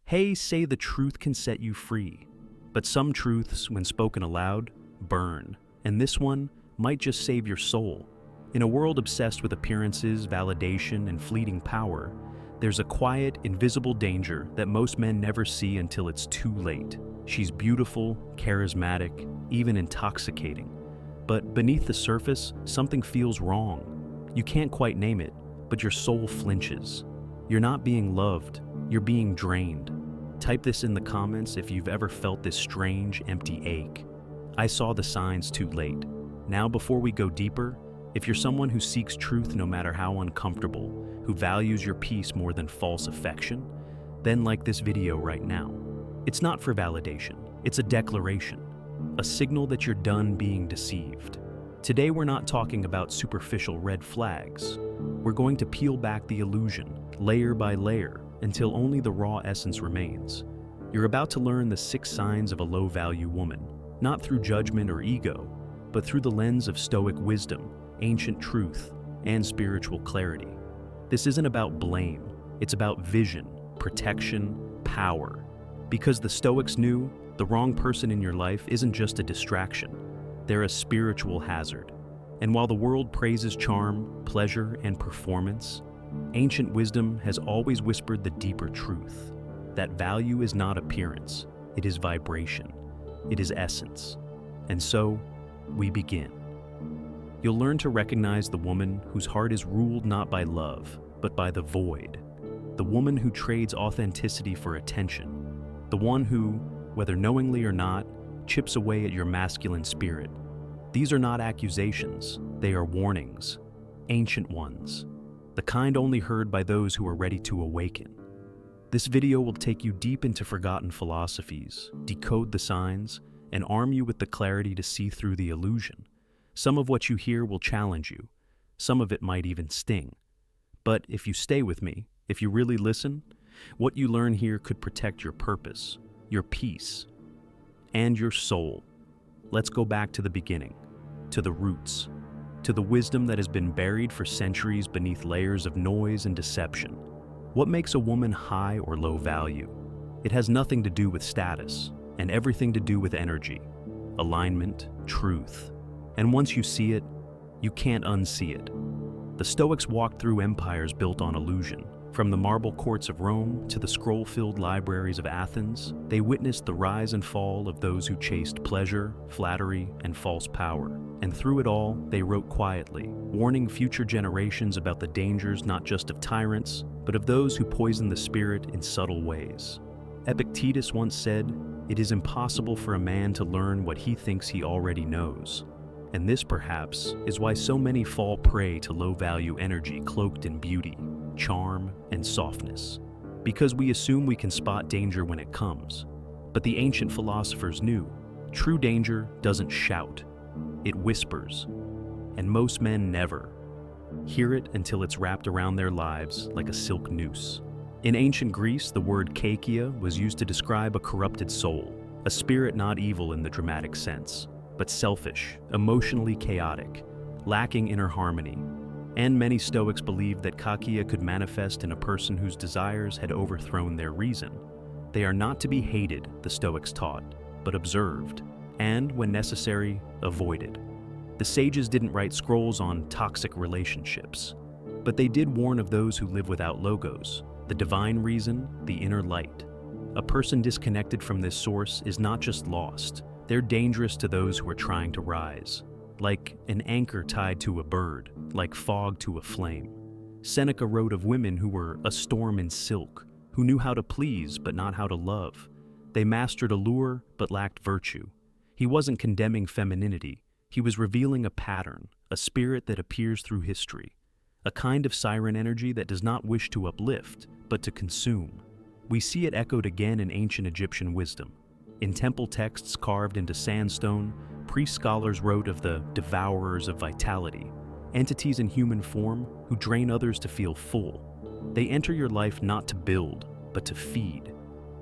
Hey, say the truth can set you free. But some truths, when spoken aloud, burn. And this one might just save your soul. In a world obsessed with appearances, validation, and fleeting power, there's a quiet, invisible danger that most men never see until it's too late. She's beautiful, charismatic, even intoxicating. But beneath the surface, something feels wrong. You can't quite name it, but your soul flinches. You're not being loved, you're being drained. Type this in the comments if you've ever felt this strange, empty ache. I saw the signs too late. Now, before we go deeper, if you're someone who seeks truth no matter how uncomfortable, who values your peace more than false affection, then like this video right now. It's not for validation, it's a declaration, a signal that you're done being deceived. Today we're not talking about superficial red flags. We're going to peel back the illusion, layer by layer, until only the raw essence remains. You're about to learn the 6 signs of a low-value woman, not through judgment or ego, but through the lens of Stoic wisdom, ancient truth, and spiritual clarity. This isn't about blame, it's about vision, protection, power. Because the Stoics knew the wrong person in your life isn't just a distraction, they're a spiritual hazard. And while the world praises charm, pleasure, and performance, ancient wisdom has always whispered the deeper truth, that value is not appearance, it is vibration, it is essence. And so, we begin. You'll learn to recognize the woman whose heart is ruled not by love, but by the void. The woman who trades authenticity for attention. The one who, whether knowingly or not, chips away at your masculine spirit. These are not accusations, they are warnings, ancient ones, the kind only heard by those who are ready to awaken. This video will take you deep into forgotten philosophies, decode the signs, and arm you with the clarity to see through the illusion. Some of what you hear will challenge you. Some of it might even sting. But if you stay with me, if you really listen, what you learn here could protect your purpose, your peace, and your soul. Let's go back to the beginning, to the roots, to the wisdom that has been buried for centuries beneath layers of noise and deception. What makes a woman high or low value? It has nothing to do with status, and everything to do with energy, alignment, truth. And once you see it, you can't unsee it. The Stoics walked through empires built on illusion. From the marble courts of Rome to the scroll-filled libraries of Athens, they witnessed the rise and fall of those who chased pleasure, flattery, and false power. And through it all, they wrote quietly, warning future generations about the dangers not just of tyrants, but of those who poison the spirit in subtle ways. Epictetus once said, "It is impossible for a man to learn what he thinks he already knows." And this, perhaps, is why so many fall prey to low-value energy cloaked in beauty, charm, and softness. Because we assume we can spot danger when it comes. But the ancient philosophers knew, true danger doesn't shout, it whispers. And most men never hear it until it's wrapped around their lives like a silk noose. In ancient Greece, the word kaikia was used to describe a corrupted soul, a spirit not evil in the dramatic sense, but selfish, emotionally chaotic, lacking inner harmony. And many Stoics believed that kaikia could manifest in a person whose desires had overthrown their reason. They are not to be hated, the Stoics taught, but observed, and, when necessary, avoided. The sages didn't write scrolls on toxic relationships, but they did warn of those who live without logos, the divine reason, the inner light. A person disconnected from this source is not just lost, they're dangerous to those who are trying to rise. Like an anchor tied to a bird, like fog to a flame. Seneca wrote of women who were a storm in silk, who knew how to please but not how to love. They mastered allure but lacked virtue. He wasn't condemning femininity, he was revealing a pattern, a spirit that appears through history. A kind of siren energy that does not wish to uplift, but to consume. We see it echoed again in ancient Egyptian wisdom. In temple texts carved into sandstone, priest scholars wrote of the devourers of vitality, entities in human form who drain others to feel full. They enter your life not to build, but to feed.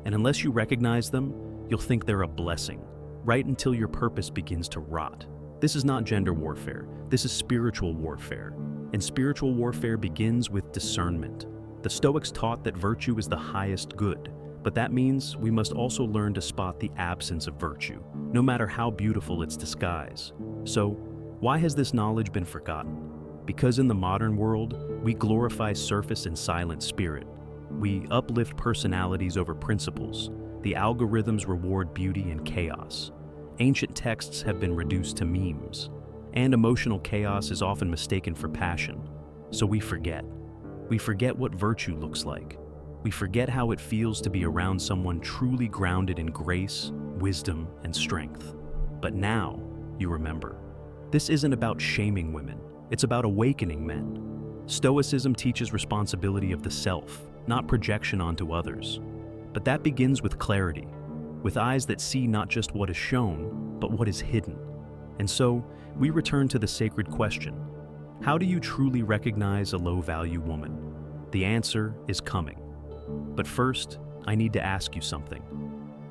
And unless you recognize them, you'll think they're a blessing, right until your purpose begins to rot. This is not gender warfare, this is spiritual warfare. And spiritual warfare begins with discernment. The Stoics taught that virtue is the highest good, But that means we must also learn to spot the absence of virtue, no matter how beautiful its disguise. So, why has this knowledge been forgotten? Because in the modern world, we glorify surface and silent spirit. We uplift personalities over principles. The algorithms reward beauty and chaos. Ancient texts have been reduced to memes, and emotional chaos is often mistaken for passion. So we forget. We forget what virtue looks like. We forget how it feels to be around someone truly grounded in grace, wisdom, and strength. But now, you remember. This isn't about shaming women. It's about awakening men. Stoicism teaches responsibility of the self, not projection onto others. But that begins with clarity, with eyes that see not just what is shown, but what is hidden. And so, we return to the sacred question: how do you truly recognize a low-value woman? The answer is coming. But first, I need to ask you something.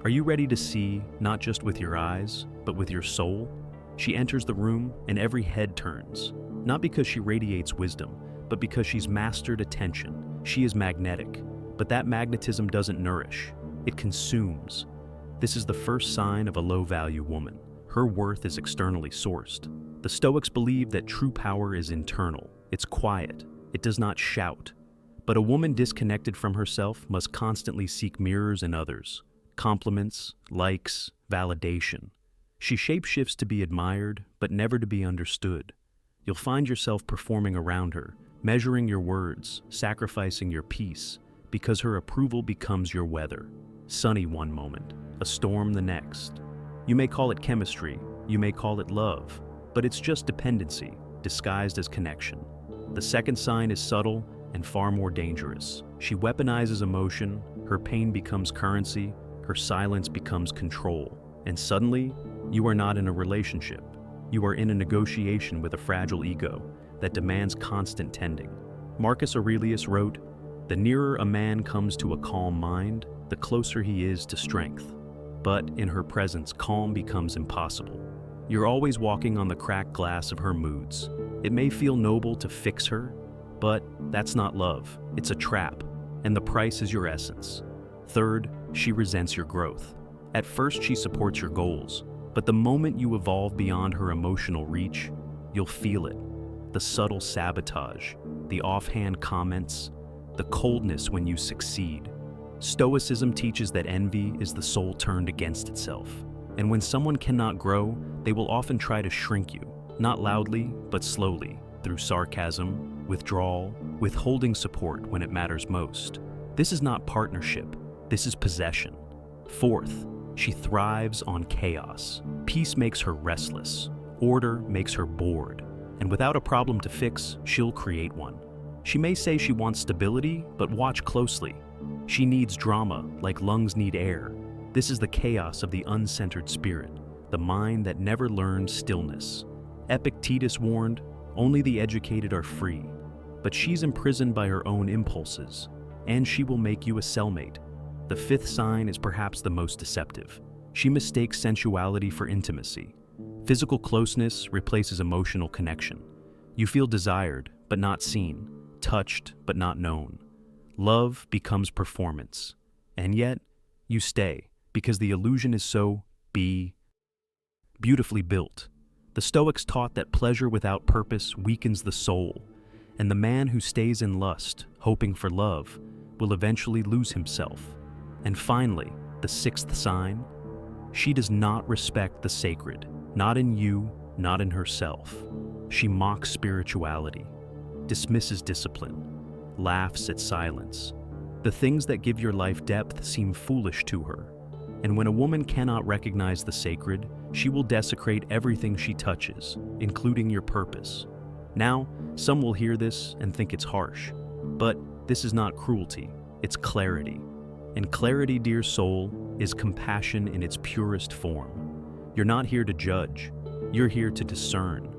Are you ready to see, not just with your eyes, but with your soul? She enters the room and every head turns, not because she radiates wisdom, but because she's mastered attention. She is magnetic, but that magnetism doesn't nourish, it consumes. This is the first sign of a low-value woman. Her worth is externally sourced. The Stoics believe that true power is internal. It's quiet. It does not shout. But a woman disconnected from herself must constantly seek mirrors in others, compliments, likes, validation. She shapeshifts to be admired, but never to be understood. You'll find yourself performing around her, measuring your words, sacrificing your peace, because her approval becomes your weather. Sunny one moment, a storm the next. You may call it chemistry, you may call it love, but it's just dependency, disguised as connection. The second sign is subtle and far more dangerous. She weaponizes emotion, her pain becomes currency, her silence becomes control. And suddenly, you are not in a relationship. You are in a negotiation with a fragile ego that demands constant tending. Marcus Aurelius wrote, "The nearer a man comes to a calm mind, the closer he is to strength. But in her presence, calm becomes impossible. You're always walking on the cracked glass of her moods. It may feel noble to fix her, but that's not love. It's a trap, and the price is your essence." Third, she resents your growth. At first, she supports your goals, but the moment you evolve beyond her emotional reach, you'll feel it. The subtle sabotage, the offhand comments, the coldness when you succeed. Stoicism teaches that envy is the soul turned against itself. And when someone cannot grow, they will often try to shrink you, not loudly, but slowly, through sarcasm, withdrawal, withholding support when it matters most. This is not partnership, this is possession. Fourth, she thrives on chaos. Peace makes her restless, order makes her bored, and without a problem to fix, she'll create one. She may say she wants stability, but watch closely. She needs drama, like lungs need air. This is the chaos of the uncentered spirit, the mind that never learned stillness. Epictetus warned, "Only the educated are free," but she's imprisoned by her own impulses, and she will make you a cellmate. The fifth sign is perhaps the most deceptive. She mistakes sensuality for intimacy. Physical closeness replaces emotional connection. You feel desired, but not seen, touched, but not known. Love becomes performance, and yet you stay because the illusion is so beautifully built. The Stoics taught that pleasure without purpose weakens the soul, and the man who stays in lust, hoping for love, will eventually lose himself. And finally, the sixth sign, she does not respect the sacred, not in you, not in herself. She mocks spirituality, dismisses discipline, laughs at silence. The things that give your life depth seem foolish to her. And when a woman cannot recognize the sacred, she will desecrate everything she touches, including your purpose. Now, some will hear this and think it's harsh, but this is not cruelty, it's clarity. And clarity, dear soul, is compassion in its purest form. You're not here to judge, you're here to discern,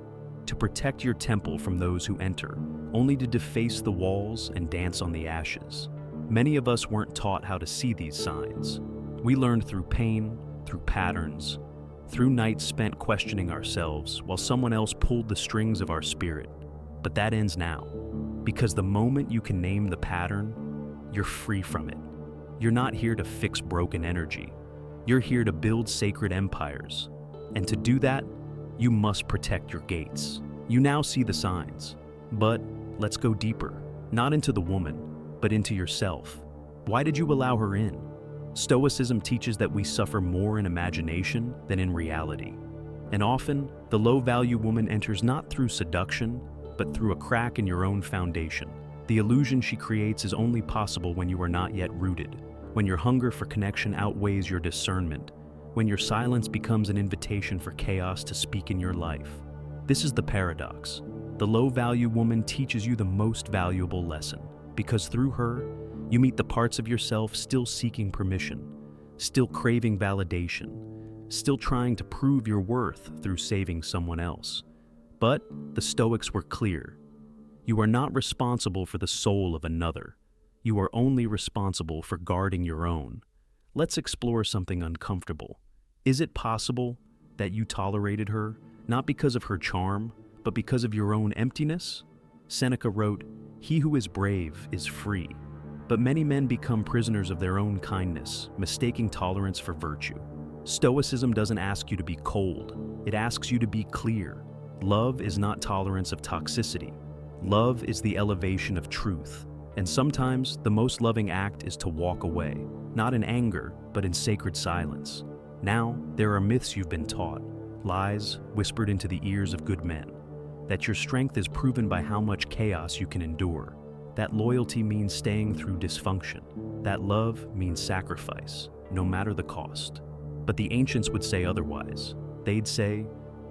to protect your temple from those who enter, only to deface the walls and dance on the ashes. Many of us weren't taught how to see these signs. We learned through pain, through patterns, through nights spent questioning ourselves while someone else pulled the strings of our spirit. But that ends now, because the moment you can name the pattern, you're free from it. You're not here to fix broken energy. You're here to build sacred empires. And to do that, you must protect your gates. You now see the signs. But let's go deeper, not into the woman, but into yourself. Why did you allow her in? Stoicism teaches that we suffer more in imagination than in reality. And often, the low-value woman enters not through seduction, but through a crack in your own foundation. The illusion she creates is only possible when you are not yet rooted, when your hunger for connection outweighs your discernment, when your silence becomes an invitation for chaos to speak in your life. This is the paradox. The low-value woman teaches you the most valuable lesson, because through her, you meet the parts of yourself still seeking permission, still craving validation, still trying to prove your worth through saving someone else. But the Stoics were clear. You are not responsible for the soul of another. You are only responsible for guarding your own. Let's explore something uncomfortable. Is it possible that you tolerated her, not because of her charm, but because of your own emptiness? Seneca wrote, "He who is brave is free." But many men become prisoners of their own kindness, mistaking tolerance for virtue. Stoicism doesn't ask you to be cold. It asks you to be clear. Love is not tolerance of toxicity. Love is the elevation of truth. And sometimes the most loving act is to walk away, not in anger, but in sacred silence. Now, there are myths you've been taught, lies whispered into the ears of good men, that your strength is proven by how much chaos you can endure, that loyalty means staying through dysfunction, that love means sacrifice, no matter the cost. But the ancients would say otherwise. They'd say,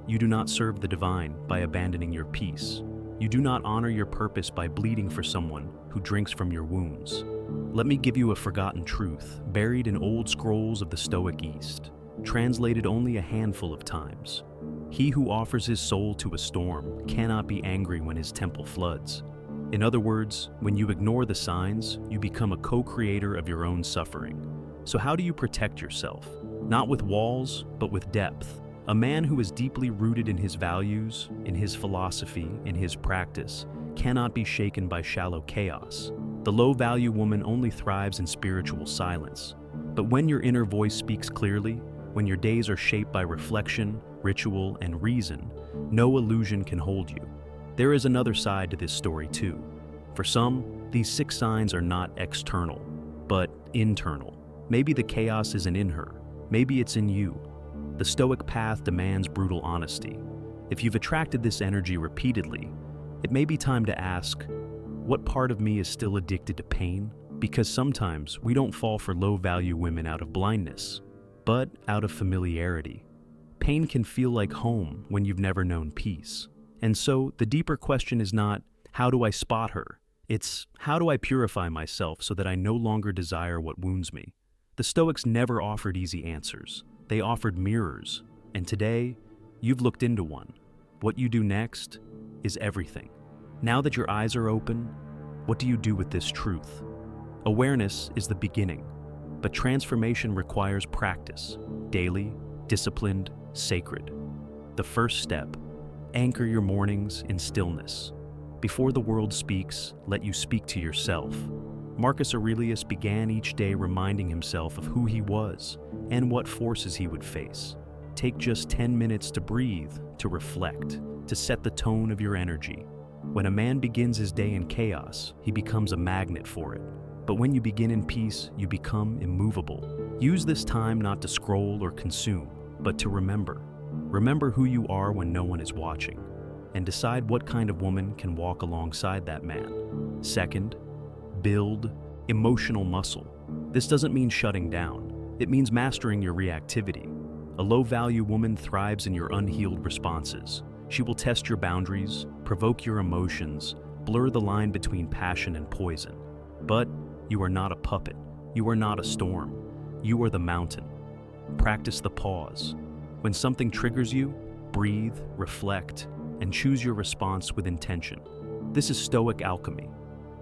you do not serve the divine by abandoning your peace. You do not honor your purpose by bleeding for someone who drinks from your wounds. Let me give you a forgotten truth, buried in old scrolls of the Stoic East, translated only a handful of times. He who offers his soul to a storm cannot be angry when his temple floods. In other words, when you ignore the signs, you become a co-creator of your own suffering. So how do you protect yourself? Not with walls, but with depth. A man who is deeply rooted in his values, in his philosophy, in his practice, cannot be shaken by shallow chaos. The low-value woman only thrives in spiritual silence. But when your inner voice speaks clearly, when your days are shaped by reflection, ritual, and reason, no illusion can hold you. There is another side to this story too. For some, these 6 signs are not external, but internal. Maybe the chaos isn't in her. Maybe it's in you. The Stoic path demands brutal honesty. If you've attracted this energy repeatedly, it may be time to ask, what part of me is still addicted to pain? Because sometimes we don't fall for low-value women out of blindness, but out of familiarity. Pain can feel like home when you've never known peace. And so the deeper question is not, how do I spot her? It's, how do I purify myself so that I no longer desire what wounds me? The Stoics never offered easy answers. They offered mirrors, and today, you've looked into one. What you do next is everything. Now that your eyes are open, what do you do with this truth? Awareness is the beginning, but transformation requires practice, daily, disciplined, sacred. The first step, anchor your mornings in stillness. Before the world speaks, let you speak to yourself. Marcus Aurelius began each day reminding himself of who he was and what forces he would face. Take just 10 minutes to breathe, to reflect, to set the tone of your energy. When a man begins his day in chaos, he becomes a magnet for it. But when you begin in peace, you become immovable. Use this time not to scroll or consume, but to remember. Remember who you are when no one is watching, and decide what kind of woman can walk alongside that man. Second, build emotional muscle. This doesn't mean shutting down. It means mastering your reactivity. A low-value woman thrives in your unhealed responses. She will test your boundaries, provoke your emotions, blur the line between passion and poison. But you are not a puppet. You are not a storm. You are the mountain. Practice the pause. When something triggers you, breathe, reflect, and choose your response with intention. This is Stoic alchemy,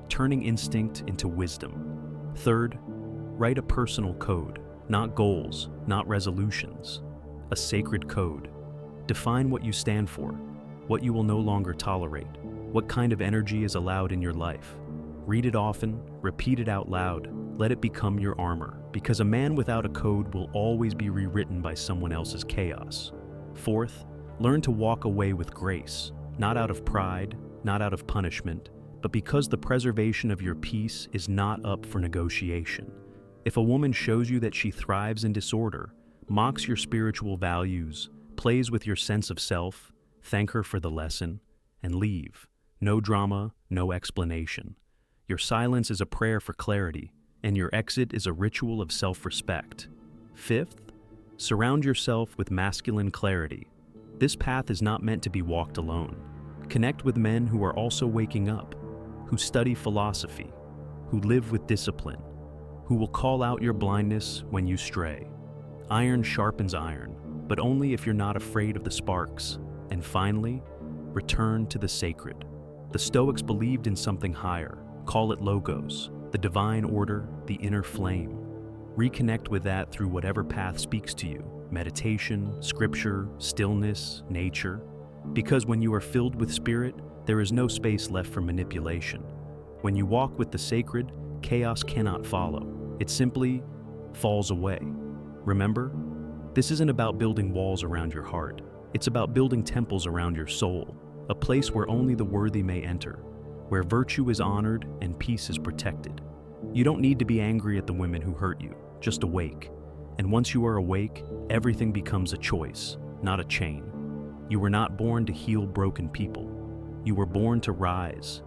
turning instinct into wisdom. Third, write a personal code, not goals, not resolutions. A sacred code. Define what you stand for, what you will no longer tolerate, what kind of energy is allowed in your life. Read it often, repeat it out loud, let it become your armor, because a man without a code will always be rewritten by someone else's chaos. Fourth, learn to walk away with grace, not out of pride, not out of punishment, but because the preservation of your peace is not up for negotiation. If a woman shows you that she thrives in disorder, mocks your spiritual values, plays with your sense of self, thank her for the lesson, and leave. No drama, no explanation. Your silence is a prayer for clarity, and your exit is a ritual of self-respect. Fifth, surround yourself with masculine clarity. This path is not meant to be walked alone. Connect with men who are also waking up, who study philosophy, who live with discipline, who will call out your blindness when you stray. Iron sharpens iron, but only if you're not afraid of the sparks. And finally, return to the sacred. The Stoics believed in something higher. Call it logos, the divine order, the inner flame. Reconnect with that through whatever path speaks to you: meditation, scripture, stillness, nature. Because when you are filled with spirit, there is no space left for manipulation. When you walk with the sacred, chaos cannot follow. It simply falls away. Remember, this isn't about building walls around your heart. It's about building temples around your soul, a place where only the worthy may enter, where virtue is honored and peace is protected. You don't need to be angry at the women who hurt you, just awake. And once you are awake, everything becomes a choice, not a chain. You were not born to heal broken people. You were born to rise.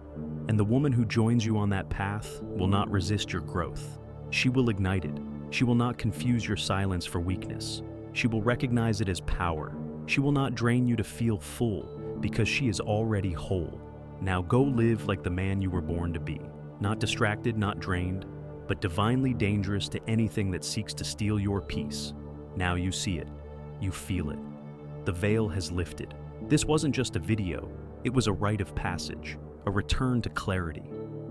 And the woman who joins you on that path will not resist your growth. She will ignite it. She will not confuse your silence for weakness. She will recognize it as power. She will not drain you to feel full, because she is already whole. Now go live like the man you were born to be. Not distracted, not drained, but divinely dangerous to anything that seeks to steal your peace. Now you see it. You feel it. The veil has lifted. This wasn't just a video. It was a rite of passage, a return to clarity.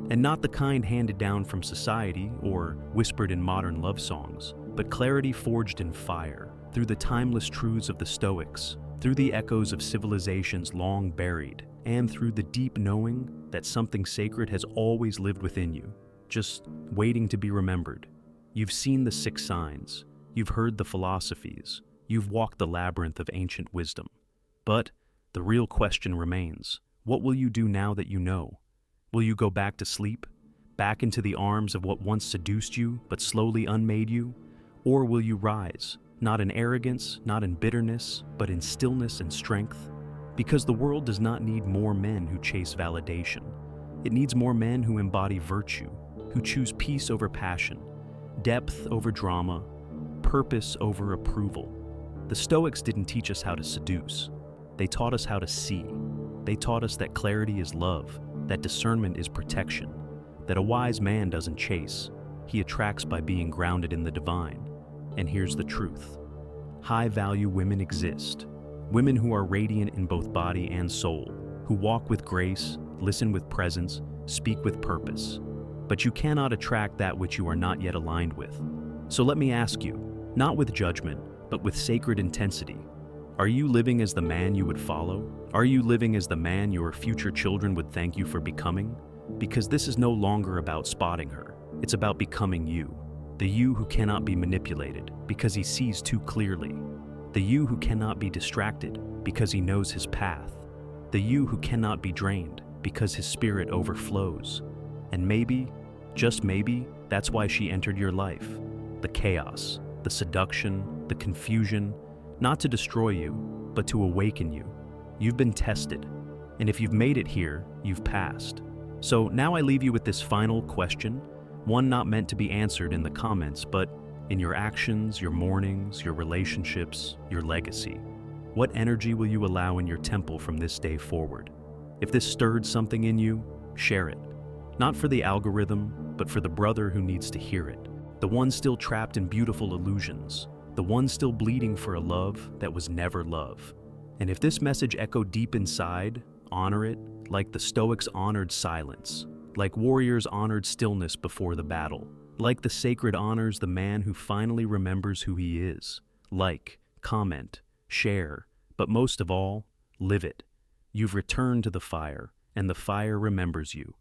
And not the kind handed down from society or whispered in modern love songs, but clarity forged in fire, through the timeless truths of the Stoics, through the echoes of civilizations long buried, and through the deep knowing that something sacred has always lived within you, just waiting to be remembered. You've seen the 6 signs, you've heard the philosophies, you've walked the labyrinth of ancient wisdom. But the real question remains, what will you do now that you know? Will you go back to sleep, back into the arms of what once seduced you but slowly unmade you? Or will you rise, not in arrogance, not in bitterness, but in stillness and strength? Because the world does not need more men who chase validation. It needs more men who embody virtue, who choose peace over passion, depth over drama, purpose over approval. The Stoics didn't teach us how to seduce. They taught us how to see. They taught us that clarity is love, that discernment is protection, that a wise man doesn't chase. He attracts by being grounded in the divine. And here's the truth. High-value women exist. Women who are radiant in both body and soul, who walk with grace, listen with presence, speak with purpose. But you cannot attract that which you are not yet aligned with. So let me ask you, not with judgment, but with sacred intensity, are you living as the man you would follow? Are you living as the man your future children would thank you for becoming? Because this is no longer about spotting her. It's about becoming you. The you who cannot be manipulated because he sees too clearly. The you who cannot be distracted because he knows his path. The you who cannot be drained because his spirit overflows. And maybe, just maybe, that's why she entered your life. The chaos, the seduction, the confusion, not to destroy you, but to awaken you. You've been tested, and if you've made it here, you've passed. So now I leave you with this final question, one not meant to be answered in the comments, but in your actions, your mornings, your relationships, your legacy. What energy will you allow in your temple from this day forward? If this stirred something in you, share it. Not for the algorithm, but for the brother who needs to hear it. The one still trapped in beautiful illusions. The one still bleeding for a love that was never love. And if this message echoed deep inside, honor it like the Stoics honored silence, like warriors honored stillness before the battle, like the sacred honors the man who finally remembers who he is. Like, comment, share, but most of all, live it. You've returned to the fire, and the fire remembers you.